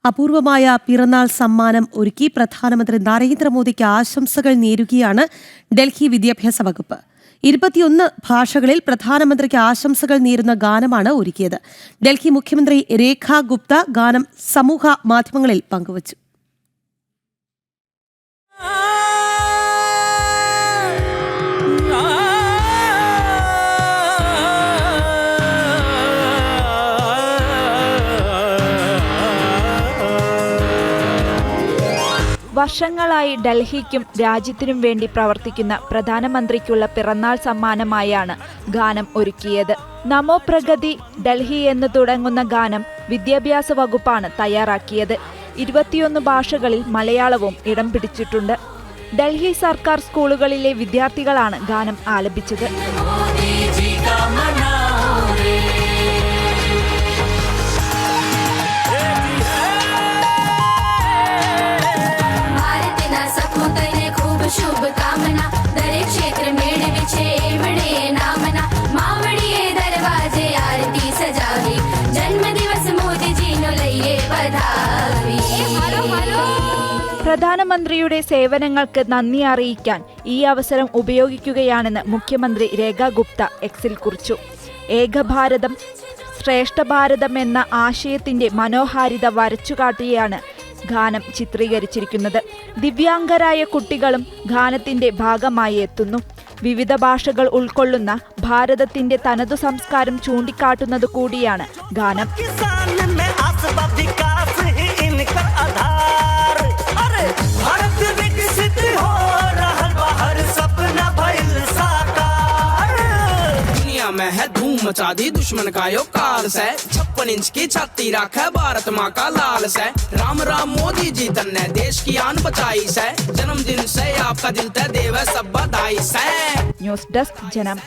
അപൂർവമായ പിറന്നാൾ സമ്മാനം ഒരുക്കി പ്രധാനമന്ത്രി നരേന്ദ്രമോദിക്ക് ആശംസകൾ നേരുകയാണ് ഡൽഹി വിദ്യാഭ്യാസ വകുപ്പ്. 21 ഭാഷകളിൽ പ്രധാനമന്ത്രിക്ക് ആശംസകൾ നേരുന്ന ഗാനമാണ് ഒരുക്കിയത്. ഡൽഹി മുഖ്യമന്ത്രി രേഖ ഗുപ്ത ഗാനം സമൂഹ മാധ്യമങ്ങളിൽ പങ്കുവച്ചു. വർഷങ്ങളായി ഡൽഹിക്കും രാജ്യത്തിനും വേണ്ടി പ്രവർത്തിക്കുന്ന പ്രധാനമന്ത്രിക്കുള്ള പിറന്നാൾ സമ്മാനമായാണ് ഗാനം ഒരുക്കിയത്. നമോ പ്രഗതി ഡൽഹി എന്ന് തുടങ്ങുന്ന ഗാനം വിദ്യാഭ്യാസ വകുപ്പാണ് തയ്യാറാക്കിയത്. 21 ഭാഷകളിൽ മലയാളവും ഇടം പിടിച്ചിട്ടുണ്ട്. ഡൽഹി സർക്കാർ സ്കൂളുകളിലെ വിദ്യാർത്ഥികളാണ് ഗാനം ആലപിച്ചത്. പ്രധാനമന്ത്രിയുടെ സേവനങ്ങൾക്ക് നന്ദി അറിയിക്കാൻ ഈ അവസരം ഉപയോഗിക്കുകയാണെന്ന് മുഖ്യമന്ത്രി രേഖ ഗുപ്ത എക്സിൽ കുറിച്ചു. ഏകഭാരതം ശ്രേഷ്ഠ ഭാരതം എന്ന ആശയത്തിന്റെ മനോഹാരിത വരച്ചുകാട്ടിയാണ് ഗാനം ചിത്രീകരിച്ചിരിക്കുന്നത്. ദിവ്യാംഗരായ കുട്ടികളും ഗാനത്തിന്റെ ഭാഗമായി എത്തുന്നു. വിവിധ ഭാഷകൾ ഉൾക്കൊള്ളുന്ന ഭാരതത്തിന്റെ തനതു സംസ്കാരം ചൂണ്ടിക്കാട്ടുന്നത് കൂടിയാണ് ഗാനം. में है धूम मचा दी दुश्मन का यो काल से 56 इंच की छाती रखा भारत माँ का लाल से राम राम मोदी जी तन्ने देश की आन बचाई से जन्मदिन से आपका दिल ते देव सब बधाई से. ന്യൂസ് ഡെസ്ക് ജനം.